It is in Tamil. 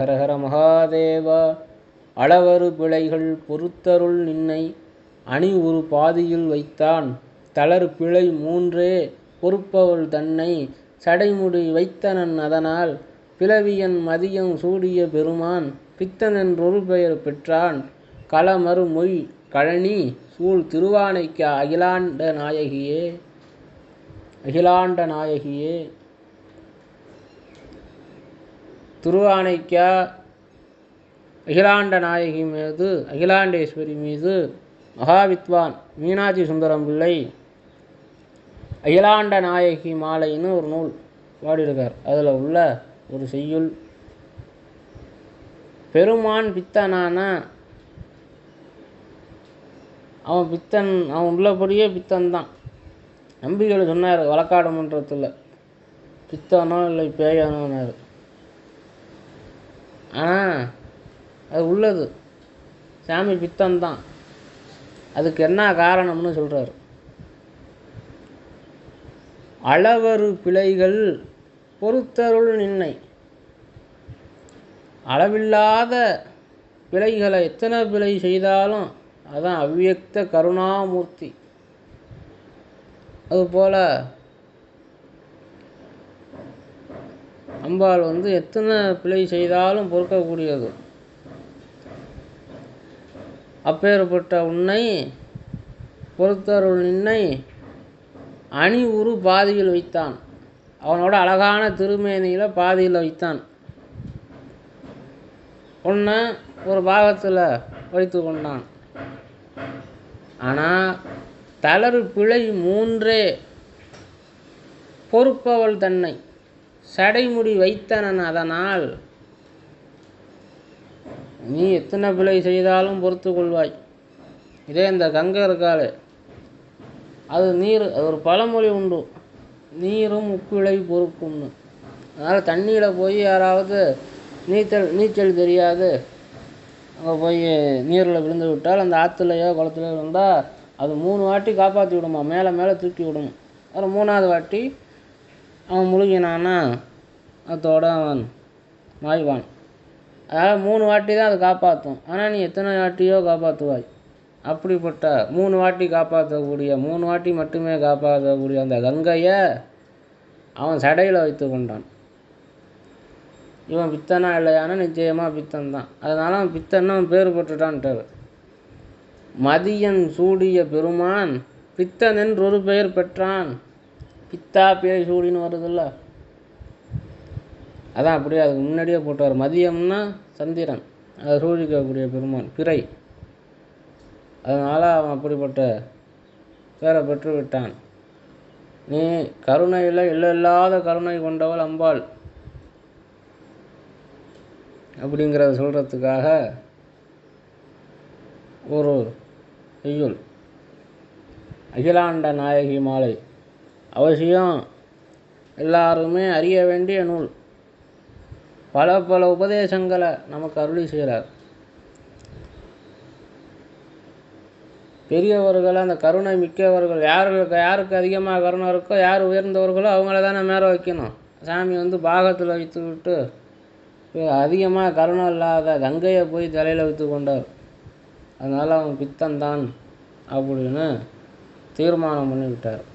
ஹரஹர மகாதேவா. அளவரு பிழைகள் பொறுத்தருள் நின்னை அணி ஒரு பாதியில் வைத்தான் தளர் பிழை மூன்றே பொறுப்பவள் தன்னை சடைமுடி வைத்தனன் அதனால் பிளவியன் மதியம் சூடிய பெருமான் பித்தனென்றொரு பெயர் பெற்றான் களமறு மொய் கழனி சூழ் திருவானைக்கு அகிலாண்ட நாயகியே. திருவானைக்கா அகிலாண்ட நாயகி மீது, அகிலாண்டேஸ்வரி மீது மகாவித்வான் மீனாட்சி சுந்தரம் பிள்ளை அகிலாண்ட நாயகி மாலைன்னு ஒரு நூல் பாடியிருக்கார். அதில் உள்ள ஒரு செய்யுள், பெருமான் பித்தனான அவன் உள்ளபடியே பித்தன்தான். நம்பிகள் சொன்னார் வழக்காடு மன்றத்தில், பித்தனோ இல்லை பேயனோன்னாரு. ஆனால் அது உள்ளது, சாமி பித்தன்தான். அதுக்கு என்ன காரணம்னு சொல்கிறார். அளவரு பிழைகள் பொறுத்தருள் நின்னை, அளவில்லாத பிழைகளை எத்தனை பிழை செய்தாலும் அதான் அவ்வியக்த கருணாமூர்த்தி. அதுபோல் அம்பாள் எத்தனை பிழை செய்தாலும் பொறுக்கக்கூடியது. அப்பேற்பட்ட உன்னை பொறுத்தருள் நின்னை அணி உரு பாதியில் வைத்தான். அவனோட அழகான திருமேனியில் பாதியில் வைத்தான். உன்னை ஒரு பாகத்தில் வைத்து கொண்டான். ஆனால் தளறு பிழை மூன்றே பொறுப்பவள் தன்னை சடைமுடி வைத்தனன் அதனால் நீ எத்தனை பிழை செய்தாலும் பொறுத்து கொள்வாய். இதே இந்த கங்கை இருக்காளே, அது நீர், அது ஒரு பழமொழி உண்டு, நீரும் உப்பிழை பொறுக்கும்னு. அதனால் தண்ணியில் போய் யாராவது நீச்சல் தெரியாது அங்கே போய் நீரில் விழுந்து விட்டால், அந்த ஆற்றுலையோ குளத்துலையோ இருந்தால் அது 3 வாட்டி காப்பாற்றி விடுமா, மேலே தூக்கி விடும். அப்புறம் 3ஆவது வாட்டி அவன் முழுகினான்னா அதோட அவன் மாய்வான். அதனால் 3 வாட்டி தான் அது காப்பாற்றும். ஆனால் நீ எத்தனை வாட்டியோ காப்பாற்றுவாய். அப்படிப்பட்ட 3 வாட்டி காப்பாற்றக்கூடிய, 3 வாட்டி மட்டுமே காப்பாற்றக்கூடிய அந்த கங்கையை அவன் சடையில் வைத்து கொண்டான். இவன் பித்தனா இல்லையானா நிச்சயமாக பித்தன் தான். அதனால் அவன் பித்தன்னு அவன் பேர் பெற்றுட்டான்ட்டார். மதியன் சூடிய பெருமான் பித்தன் என்றொரு பெயர் பெற்றான். பித்தா பேய் சூடின்னு வருதில்ல, அதான் அப்படியே அதுக்கு முன்னாடியே போட்டார். மதியம்னா சந்திரன், அதை சூழிக்கக்கூடிய பெருமான் பிறை. அதனால் அவன் அப்படிப்பட்ட பேரை பெற்று விட்டான். நீ கருணையில் இல்லல்லாத கருணை கொண்டவள் அம்பாள் அப்படிங்கிறத சொல்கிறதுக்காக ஒரு செய்யுள், அகிலாண்ட நாயகி மாலை. அவசியம் எல்லாருமே அறிய வேண்டிய நூல். பல உபதேசங்களை நமக்கு அருளி செய்கிறார். பெரியவர்கள், அந்த கருணை மிக்கவர்கள், யாருக்கு அதிகமாக கருணை இருக்கோ, யார் உயர்ந்தவர்களோ அவங்கள தானே மேலே வைக்கணும். சாமி பாகத்தில் வைத்து விட்டு அதிகமாக கருணை இல்லாத கங்கையை போய் தலையில் வைத்து கொண்டார். அதனால் அவன் பித்தன்தான் அப்படின்னு தீர்மானம் பண்ணிவிட்டார்.